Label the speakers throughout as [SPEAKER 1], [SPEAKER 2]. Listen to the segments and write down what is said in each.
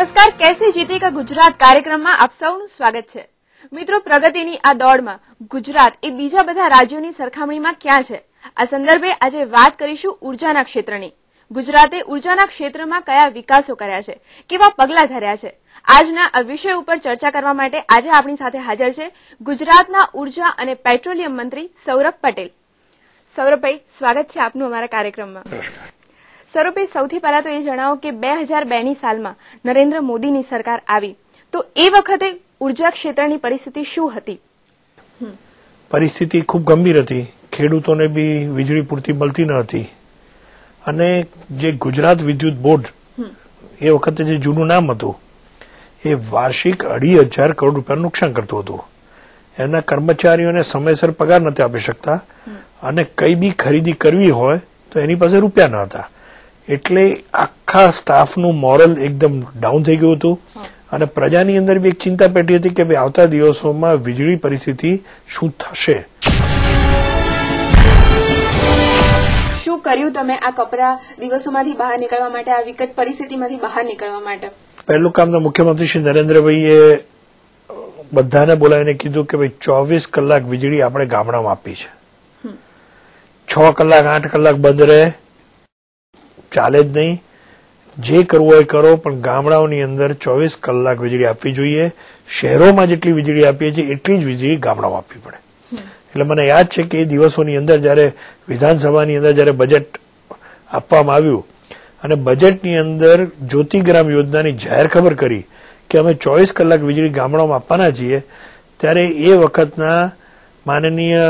[SPEAKER 1] નમસ્કાર, कैसे जीतेगा गुजरात કાર્યક્રમમાં આપ સૌનું સ્વાગત છે। મિત્રો, પ્રગતિની આ દોડમાં ગુજરાત એ બીજા બધા રાજ્યોની સરખામણીમાં ક્યાં છે? આ સંદર્ભે આજે વાત કરીશું ઉર્જાના ક્ષેત્રની। ગુજરાતે ઉર્જાના ક્ષેત્રમાં કયા વિકાસો કર્યા છે, કેવા પગલાં ધર્યા છે, આજના આ વિષય ઉપર ચર્ચા કરવા માટે આજે આપણી સાથે હાજર છે ગુજરાતના ઉર્જા અને પેટ્રોલિયમ મંત્રી સૌરભ પટેલ। સૌરભભાઈ, સ્વાગત છે આપનું અમારા કાર્યક્રમમાં। સૌરભભાઈ, સૌથી પહેલા તો એ જણાવો કે 2002ની સાલમાં નરેન્દ્ર મોદીની સરકાર આવી તો એ વખતે ઉર્જા ક્ષેત્રની પરિસ્થિતિ શું હતી?
[SPEAKER 2] પરિસ્થિતિ ખૂબ ગંભીર હતી। ખેડૂતોને બી વીજળી પૂરતી મળતી ન હતી અને જે ગુજરાત વિદ્યુત બોર્ડ એ વખતે જે જૂનું નામ હતું એ વાર્ષિક 2,500 કરોડ રૂપિયાનું નુકસાન કરતું હતું। એમના કર્મચારીઓને સમયસર પગાર નથી આપી શકતા અને કઈ બી ખરીદી કરવી હોય તો એની પાસે રૂપિયા ન હતા, એટલે આખા સ્ટાફનું મોરલ એકદમ ડાઉન થઈ ગયું હતું અને પ્રજાની અંદર બી એક ચિંતા પેટી હતી કે ભાઈ આવતા દિવસોમાં વીજળી પરિસ્થિતિ શું થશે।
[SPEAKER 1] શું કર્યું તમે આ કપરા દિવસોમાંથી બહાર નીકળવા માટે, આ વિકટ પરિસ્થિતિમાંથી બહાર નીકળવા માટે?
[SPEAKER 2] પહેલું કામ તો મુખ્યમંત્રી શ્રી નરેન્દ્રભાઈએ બધાને બોલાવીને કીધું કે ભાઈ 24 કલાક વીજળી આપણે ગામડામાં આપી છે। 6 કલાક 8 કલાક બંધ રહે ચાલે જ નહીં, જે કરવું હોય કરો, પણ ગામડાઓની અંદર 24 કલાક વીજળી આપવી જોઈએ। શહેરોમાં જેટલી વીજળી આપીએ છીએ એટલી જ વીજળી ગામડામાં આપવી પડે। એટલે મને યાદ છે કે એ દિવસોની અંદર જયારે વિધાનસભાની અંદર જયારે બજેટ આપવામાં આવ્યું અને બજેટની અંદર જ્યોતિગ્રામ યોજનાની જાહેર ખબર કરી કે અમે 24 કલાક વીજળી ગામડામાં આપવાના છીએ, ત્યારે એ વખતના માનનીય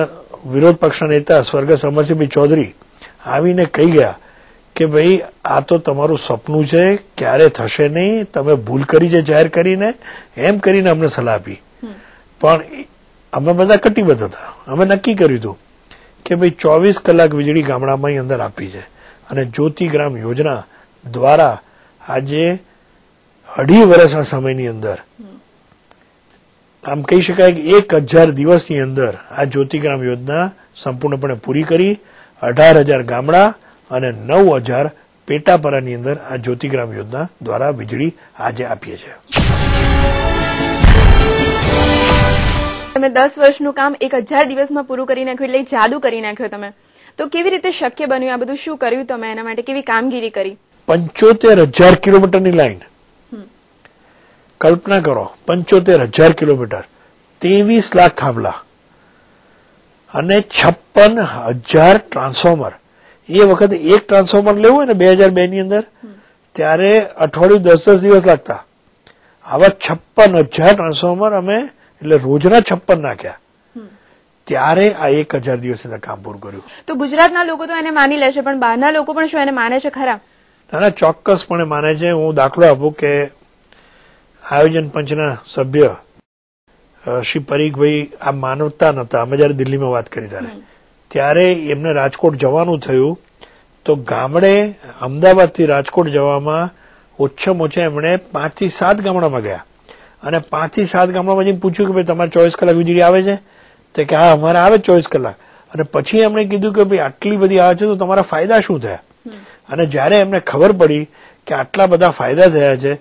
[SPEAKER 2] વિરોધ પક્ષના નેતા સ્વર્ગસ્થ અમરસિંહભાઈ ચૌધરી આવીને કહી ગયા કે ભાઈ આ તો તમારું સપનું છે, ક્યારે થશે નહીં, તમે ભૂલ કરી છે જાહેર કરીને, એમ કરીને અમને સલાહ આપી। પણ અમે બધા કટિબદ્ધ હતા, અમે નક્કી કર્યું હતું કે ભાઈ 24 કલાક વીજળી ગામડામાં અંદર આપી છે અને જ્યોતિગ્રામ યોજના દ્વારા આજે 2.5 વર્ષના સમયની અંદર આમ કહી શકાય કે 1,000 દિવસની અંદર આ જ્યોતિગ્રામ યોજના સંપૂર્ણપણે પૂરી કરી 18,000 ગામડા અને 9,000 પેટાપરાની અંદર આ જ્યોતિગ્રામ યોજના દ્વારા વીજળી આજે આપીએ છીએ।
[SPEAKER 1] તમે 10 વર્ષનું કામ 1,000 દિવસમાં પૂરું કરી નાખ્યું, એટલે જાદુ કરી નાખ્યો તમે। તો કેવી રીતે શક્ય બન્યું? આ બધું શું કર્યું તમે? એના માટે કેવી કામગીરી કરી?
[SPEAKER 2] 75,000 કિલોમીટરની લાઈન, કલ્પના કરો, 75,000 કિલોમીટર, 23 લાખ થાંભલા અને 56,000 ટ્રાન્સફોર્મર। એ વખતે એક ટ્રાન્સફોર્મર લેવું હોય ને 2002ની અંદર ત્યારે અઠવાડિયું 10 દિવસ લાગતા। આવા 56,000 ટ્રાન્સફોર્મર અમે એટલે રોજના 56 નાખ્યા, ત્યારે આ 1,000 દિવસ કામ પૂરું કર્યું।
[SPEAKER 1] તો ગુજરાતના લોકો તો એને માની લેશે, પણ બહારના લોકો પણ શું એને માને છે ખરા?
[SPEAKER 2] ના, ચોક્કસપણે માને છે। હું દાખલો આપું કે આયોજન પંચના સભ્ય શ્રી પરીખભાઈ આ માનવતા નતા, અમે જયારે દિલ્હીમાં વાત કરી ત્યારે એમને રાજકોટ જવાનું થયું તો ગામડે અમદાવાદથી રાજકોટ જવામાં ઓછામાં ઓછા એમણે 5 થી 7 ગામડામાં ગયા અને 5 થી 7 ગામડામાં જઈને પૂછ્યું કે ભાઈ તમારે 24 કલાક વીજળી આવે છે? તો કે હા, અમારે આવે 24 કલાક। અને પછી એમણે કીધું કે ભાઈ આટલી બધી આવે છે તો તમારા ફાયદા શું થયા? અને જયારે એમને ખબર પડી કે આટલા બધા ફાયદા થયા છે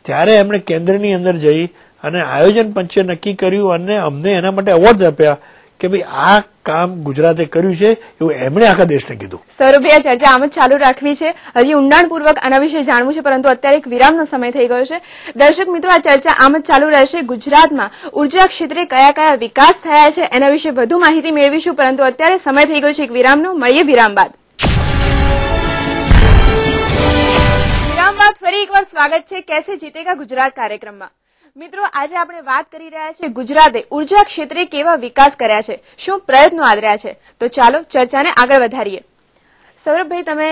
[SPEAKER 2] ત્યારે એમણે કેન્દ્રની અંદર જઈ અને આયોજન પંચે નક્કી કર્યું અને અમને એના માટે એવોર્ડ આપ્યા કે ભાઈ આ કામ ગુજરાતે કર્યું છે એવું એમણે આખા દેશને કીધું।
[SPEAKER 1] સૌરભભાઈ, આ ચર્ચા આમ જ ચાલુ રાખવી છે, હજી ઊંડાણપૂર્વક આના વિશે જાણવું છે, પરંતુ અત્યારે એક વિરામનો સમય થઈ ગયો છે। દર્શક મિત્રો, આ ચર્ચા આમ જ ચાલુ રહેશે। ગુજરાતમાં ઉર્જા ક્ષેત્રે કયા કયા વિકાસ થયા છે એના વિશે વધુ માહિતી મેળવીશું, પરંતુ અત્યારે સમય થઈ ગયો છે એક વિરામનો। મળીએ વિરામ બાદ। વિરામ બાદ ફરી એકવાર સ્વાગત છે कैसे जीतेगा गुजरात કાર્યક્રમમાં। મિત્રો, આજે આપણે વાત કરી રહ્યા છીએ ગુજરાતે ઉર્જા ક્ષેત્રે કેવા વિકાસ કર્યા છે, શું પ્રયત્નો આદર્યા છે। તો ચાલો ચર્ચાને આગળ વધારીએ। સૌરભભાઈ, તમે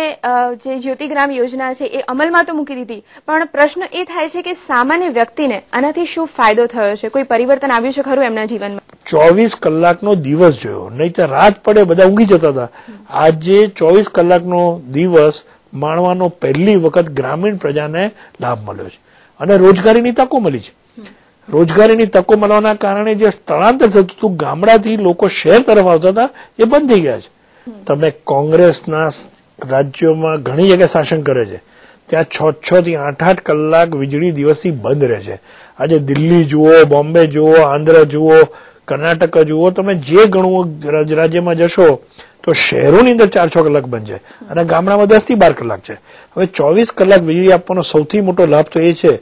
[SPEAKER 1] જે જ્યોતિગ્રામ યોજના છે એ અમલમાં તો મૂકી દીધી, પણ પ્રશ્ન એ થાય છે કે સામાન્ય વ્યક્તિને આનાથી શું ફાયદો થયો છે? કોઈ પરિવર્તન આવ્યું છે ખરું એમના જીવનમાં?
[SPEAKER 2] 24 કલાકનો દિવસ જોયો, નહીં તો રાત પડે બધા ઊંઘી જતા હતા। આજે 24 કલાકનો દિવસ માણવાનો પહેલી વખત ગ્રામીણ પ્રજાને લાભ મળ્યો છે અને રોજગારીની તકો મળી છે। રોજગારીની તકો મળવાના કારણે જે સ્થળાંતર થતું હતું, ગામડાથી લોકો શહેર તરફ આવતા હતા, એ બંધ થઈ ગયા છે। તમે કોંગ્રેસના રાજ્યોમાં ઘણી જગ્યાએ શાસન કરે છે, ત્યાં 6 થી 8 કલાક વીજળી દિવસથી બંધ રહે છે. આજે દિલ્હી જુઓ, બોમ્બે જુઓ, આંધ્ર જુઓ, કર્ણાટક જુઓ, તમે જે ગણું રાજ્યમાં જશો તો શહેરોની અંદર 4-6 કલાક બંધ છે અને ગામડામાં 10 થી 12 કલાક છે. હવે 24 કલાક વીજળી આપવાનો સૌથી મોટો લાભ તો એ છે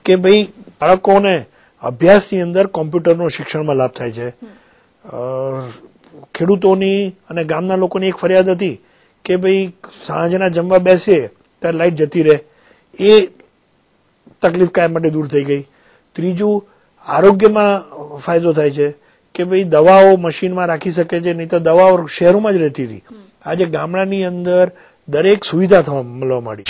[SPEAKER 2] કે ભાઈ બાળકોને અભ્યાસની અંદર કોમ્પ્યુટરનો શિક્ષણમાં લાભ થાય છે. ખેડૂતોની અને ગામના લોકોની એક ફરિયાદ હતી કે ભાઈ સાંજના જમવા બેસીએ ત્યારે લાઇટ જતી રહે, એ તકલીફ કાયમ માટે દૂર થઈ ગઈ. ત્રીજું, આરોગ્યમાં ફાયદો થાય છે કે ભાઈ દવાઓ મશીનમાં રાખી શકે છે, નહીં તો દવાઓ શહેરોમાં જ રહેતી હતી. આજે ગામડાની અંદર દરેક સુવિધા મળવા માંડી.